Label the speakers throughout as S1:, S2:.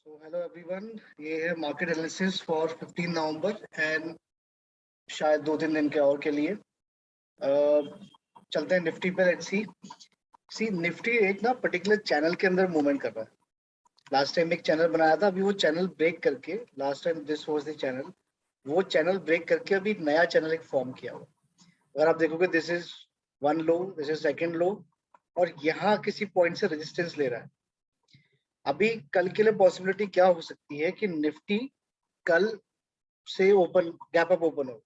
S1: So hello everyone, ये है market analysis for 15 November and शायद 2-3 दिन के और के लिए चलते हैं निफ्टी पे। लेट्स सी निफ्टी एक ना पर्टिकुलर चैनल के अंदर मूवमेंट कर रहा है। लास्ट टाइम एक चैनल बनाया था, अभी वो चैनल ब्रेक करके, last time this was the channel, वो चैनल ब्रेक करके अभी नया चैनल एक फॉर्म किया हुआ। अगर आप देखोगे this is one low, this is second low, और यहाँ किसी पॉइंट से रेजिस्टेंस ले रहा है। अभी कल के लिए पॉसिबिलिटी क्या हो सकती है कि निफ्टी कल से ओपन गैप अप ओपन हो,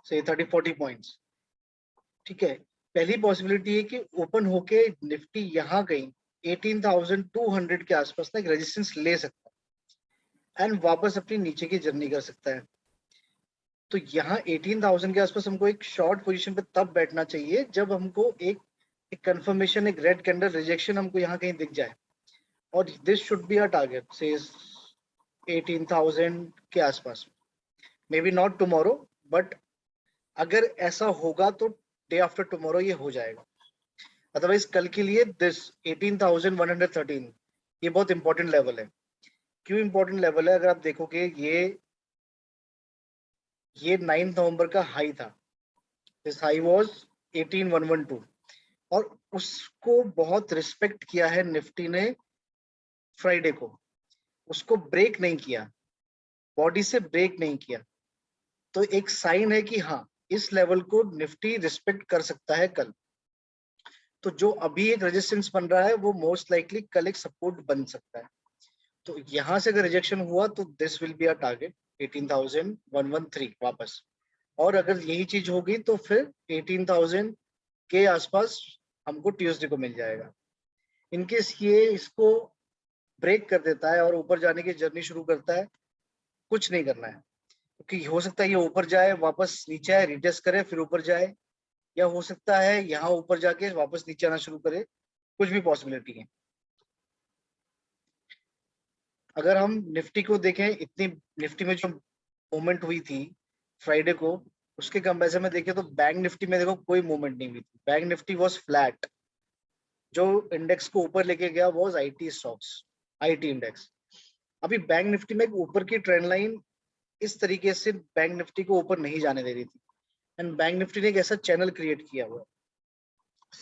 S1: से 30-40 पॉइंट्स। ठीक है, पहली पॉसिबिलिटी है कि ओपन होके निफ्टी यहाँ कहीं 18,200 के आसपास ना एक रेजिस्टेंस ले सकता है एंड वापस अपनी नीचे की जर्नी कर सकता है। तो यहाँ 18,000 के आसपास हमको एक शॉर्ट पोजीशन पे तब बैठना चाहिए जब हमको एक कंफर्मेशन, एक रेड कैंडल रिजेक्शन हमको यहाँ कहीं दिख जाए, और this should be a target से 18,000 के आसपास। May be not tomorrow, but अगर ऐसा होगा तो डे आफ्टर टुमारो ये हो जाएगा। अदरवाइज कल के लिए दिस 18,113 ये बहुत इंपॉर्टेंट लेवल है। क्यों इंपॉर्टेंट लेवल है? अगर आप देखोगे ये 9 नवंबर का हाई था, दिस हाई वाज 18,112, और उसको बहुत रिस्पेक्ट किया है निफ्टी ने फ्राइडे को, उसको ब्रेक नहीं किया, बॉडी से ब्रेक नहीं किया। तो एक साइन है कि हाँ, इस लेवल को निफ्टी रिस्पेक्ट कर सकता है कल। तो जो अभी एक रेजिस्टेंस बन रहा है वो मोस्ट लाइकली कल एक सपोर्ट बन सकता है। तो यहां से अगर रिजेक्शन हुआ तो this will be a target 18,113 वापस। और अगर यही चीज होगी तो फिर 18,000 के आसपास हमको ट्यूसडे को मिल जाएगा। इनकेस ये इसको ब्रेक कर देता है और ऊपर जाने की जर्नी शुरू करता है, कुछ नहीं करना है, क्योंकि हो सकता है ये ऊपर जाए, वापस नीचे आए, रिटेस्ट करे, फिर ऊपर जाए, या हो सकता है यहाँ ऊपर जाके वापस नीचे आना शुरू करे। कुछ भी पॉसिबिलिटी है। अगर हम निफ्टी को देखें, इतनी निफ्टी में जो मूवमेंट हुई थी फ्राइडे को, उसके कंपैरिजन में देखें तो बैंक निफ्टी में देखो कोई मूवमेंट नहीं हुई थी। Bank Nifty was flat. जो इंडेक्स को ऊपर लेके गया was IT stocks, IT index. अभी बैंक निफ्टी में एक ऊपर की ट्रेंड लाइन इस तरीके से बैंक निफ्टी को ऊपर नहीं जाने दे रही थी, एंड बैंक निफ्टी ने एक ऐसा चैनल क्रिएट किया हुआ है।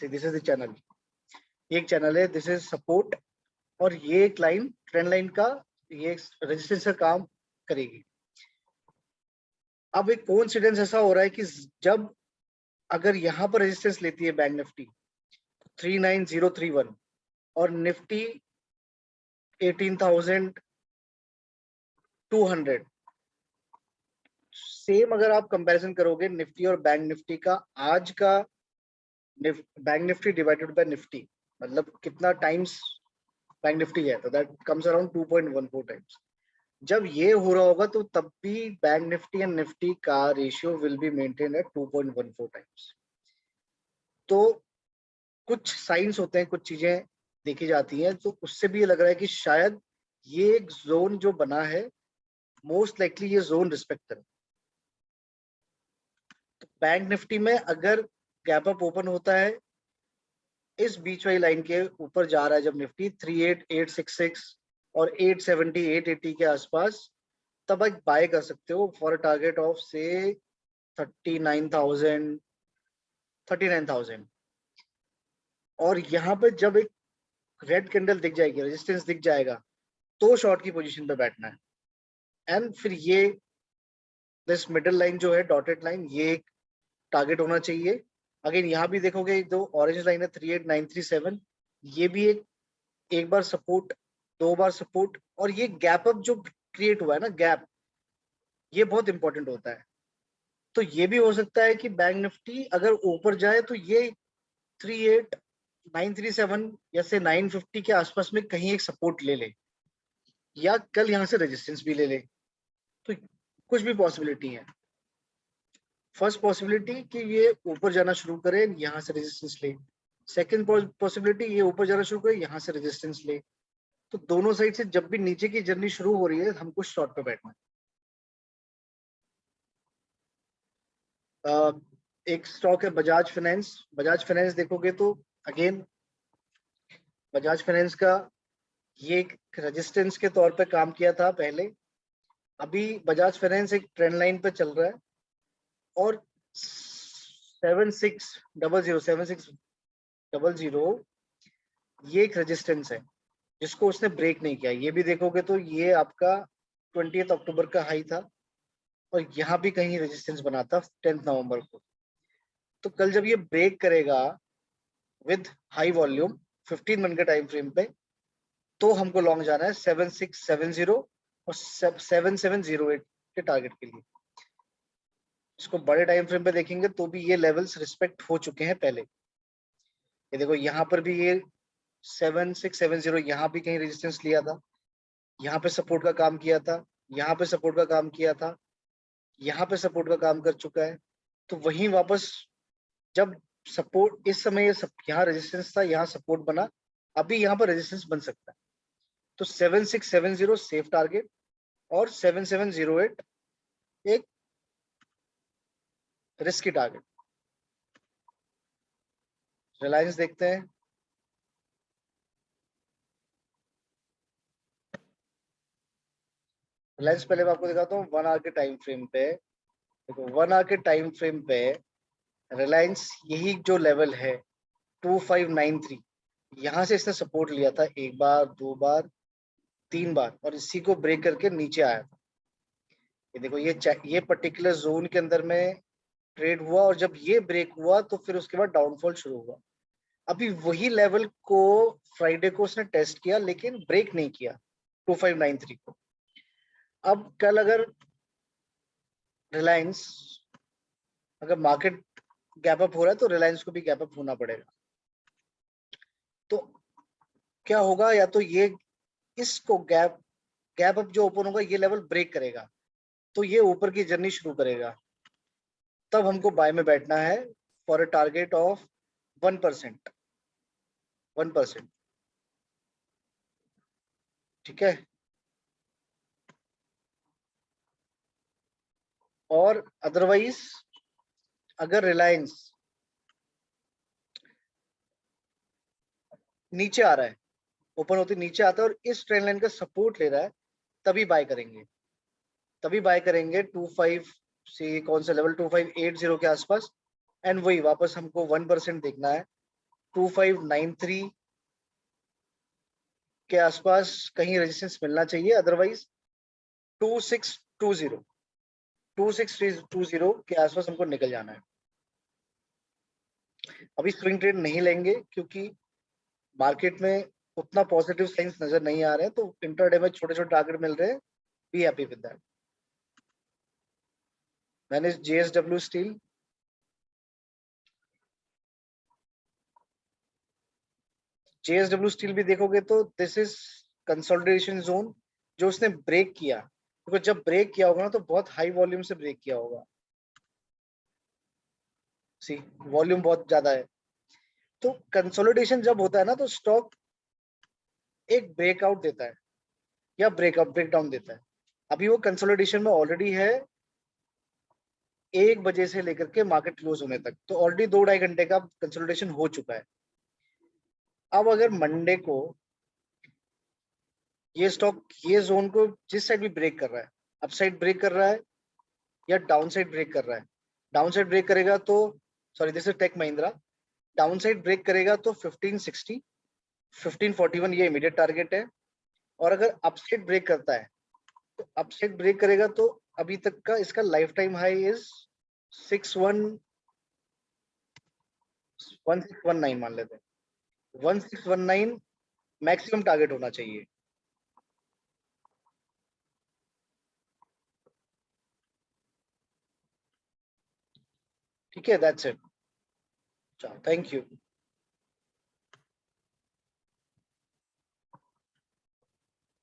S1: दिस इज द चैनल, ये एक चैनल है, दिस इज सपोर्ट, और ये एक लाइन ट्रेंड लाइन का ये रेजिस्टेंस का काम करेगी। अब एक कोइंसिडेंस ऐसा हो रहा है कि जब अगर यहाँ पर रेजिस्टेंस लेती है बैंक निफ्टी 39,031 और निफ्टी 18,200, सेम अगर आप कंपैरिजन करोगे निफ्टी और बैंक निफ्टी का, आज का bank Nifty divided by Nifty, मतलब कितना टाइम्स बैंक निफ्टी है, तो दैट कम्स अराउंड 2.14 टाइम्स। जब ये हो रहा होगा तो तब भी बैंक निफ्टी एंड निफ्टी का ratio will be maintain at 2.14 times. तो कुछ साइंस होते हैं, कुछ चीजें देखी जाती हैं, तो उससे भी ये लग रहा है कि शायद ये एक जोन जो बना है, मोस्ट लाइकली ये जोन रिस्पेक्ट करे। तो बैंक निफ्टी में अगर गैप अप ओपन होता है, इस बीच वाली लाइन के ऊपर जा रहा है जब निफ्टी 38,866 और 870 880 के आसपास, तब एक बाय कर सकते हो फॉर टारगेट ऑफ से 39,000। और यहाँ पे जब एक रेड कैंडल दिख जाएगी, रेजिस्टेंस दिख जाएगा, तो शॉर्ट की पोजीशन पे बैठना है। एंड फिर ये दिस मिडिल लाइन जो है, डॉटेड लाइन, ये एक टारगेट होना चाहिए। अगेन यहाँ भी देखोगे जो ऑरेंज लाइन है 38,937, ये भी एक बार सपोर्ट, दो बार सपोर्ट, और ये गैप अप जो क्रिएट हुआ है ना, गैप, ये बहुत इंपॉर्टेंट होता है। तो ये भी हो सकता है कि बैंक निफ्टी अगर ऊपर जाए तो ये 38,937 या से 950 के आसपास में कहीं एक सपोर्ट ले ले, या कल यहाँ से रेजिस्टेंस भी ले ले। तो कुछ भी पॉसिबिलिटी है। फर्स्ट पॉसिबिलिटी कि ये ऊपर जाना शुरू करे, यहाँ से रेजिस्टेंस ले। सेकंड पॉसिबिलिटी ये ऊपर जाना शुरू करे, यहाँ से रेजिस्टेंस ले। तो दोनों साइड से जब भी नीचे की जर्नी शुरू हो रही है, हमको शॉर्ट पे बैठना है। एक स्टॉक है बजाज फाइनेंस। बजाज फाइनेंस देखोगे तो अगेन बजाज फाइनेंस का ये एक रेजिस्टेंस के तौर पे काम किया था पहले। अभी बजाज फाइनेंस एक ट्रेंड लाइन पे चल रहा है और 7600 ये एक रेजिस्टेंस है जिसको उसने ब्रेक नहीं किया। ये भी देखोगे तो ये आपका 20 अक्टूबर का हाई था और यहाँ भी कहीं रेजिस्टेंस बना था 10 नवंबर को। तो कल जब ये ब्रेक करेगा विद हाई वॉल्यूम 15 मिनट के टाइम फ्रेम पे, तो हमको लॉन्ग जाना है 7670 और 7708 के टारगेट के लिए। इसको बड़े टाइम फ्रेम पे देखेंगे तो भी ये लेवल्स रिस्पेक्ट हो चुके हैं पहले। ये देखो यहाँ पर भी ये 7670 यहाँ भी कहीं रेजिस्टेंस लिया था, यहाँ पे सपोर्ट का काम किया था, यहाँ पे सपोर्ट का काम किया था, यहाँ पे सपोर्ट का काम कर चुका है। तो वहीं वापस जब सपोर्ट इस समय यहाँ रेजिस्टेंस था, यहाँ सपोर्ट बना, अभी यहाँ पर रेजिस्टेंस बन सकता है। तो 7670 सेफ टारगेट और 7708 एक रिस्की टारगेट। रिलायंस देखते हैं। रिलायंस पहले मैं आपको दिखाता हूँ 1 आवर के टाइम फ्रेम पे। देखो 1 आवर के टाइम फ्रेम पे रिलायंस यही जो लेवल है 2593, यहाँ से इसने सपोर्ट लिया था एक बार, दो बार, तीन बार और इसी को ब्रेक करके नीचे आया था। ये देखो ये पर्टिकुलर जोन के अंदर में ट्रेड हुआ और जब ये ब्रेक हुआ तो फिर उसके बाद डाउनफॉल शुरू हुआ। अभी वही लेवल को फ्राइडे को उसने टेस्ट किया लेकिन ब्रेक नहीं किया 2593 को। अब कल अगर रिलायंस अगर मार्केट गैप अप हो रहा है तो रिलायंस को भी गैप अप होना पड़ेगा। तो क्या होगा, या तो ये इसको गैप अप जो ओपन होगा ये लेवल ब्रेक करेगा तो ये ऊपर की जर्नी शुरू करेगा, तब हमको बाय में बैठना है फॉर अ टारगेट ऑफ 1%। 1%, ठीक है। और अदरवाइज अगर रिलायंस नीचे आ रहा है, ओपन होते नीचे आता है और इस ट्रेंड लाइन का सपोर्ट ले रहा है, तभी बाय करेंगे। तभी बाय करेंगे 25 से कौन सा लेवल 2580 के आसपास। एंड वही वापस हमको 1% देखना है 2593 के आसपास कहीं रेजिस्टेंस मिलना चाहिए। अदरवाइज 2620 2620 के आसपास हमको निकल जाना है। अभी स्विंग ट्रेड नहीं लेंगे क्योंकि मार्केट में उतना पॉजिटिव साइंस नजर नहीं आ रहे हैं, तो इंटरडे में छोटे छोटे टारगेट मिल रहे हैं। Be happy with that. मैंने जेएसडब्ल्यू स्टील, जेएसडब्ल्यू स्टील भी देखोगे तो दिस इज कंसोलिडेशन जोन जो उसने ब्रेक किया, क्योंकि जब ब्रेक किया होगा ना तो बहुत हाई वॉल्यूम से ब्रेक किया होगा। सी वॉल्यूम बहुत ज्यादा है। तो कंसोलिडेशन जब होता है ना तो स्टॉक एक ब्रेकआउट देता है या ब्रेकअप ब्रेकडाउन देता है। अभी वो कंसोलिडेशन में ऑलरेडी है 1 बजे से लेकर के मार्केट क्लोज होने तक, तो ऑलरेडी 2-2.5 घंटे का कंसोलिडेशन हो चुका है। अब अगर मंडे को ये स्टॉक ये जोन को जिस साइड भी ब्रेक कर रहा है, अप साइड ब्रेक कर रहा है या डाउन साइड ब्रेक कर रहा है, डाउन साइड ब्रेक करेगा तो sorry this is Tech Mahindra, downside break करेगा तो 1560 1541 ये इमीडिएट टारगेट है। और अगर अप साइड ब्रेक करता है तो अप साइड ब्रेक करेगा तो अभी तक का इसका लाइफ टाइम हाई इज 1619 मान लेते हैं। 1619 मैक्सिमम टारगेट होना चाहिए। ठीक है, दैट्स इट। Thank you.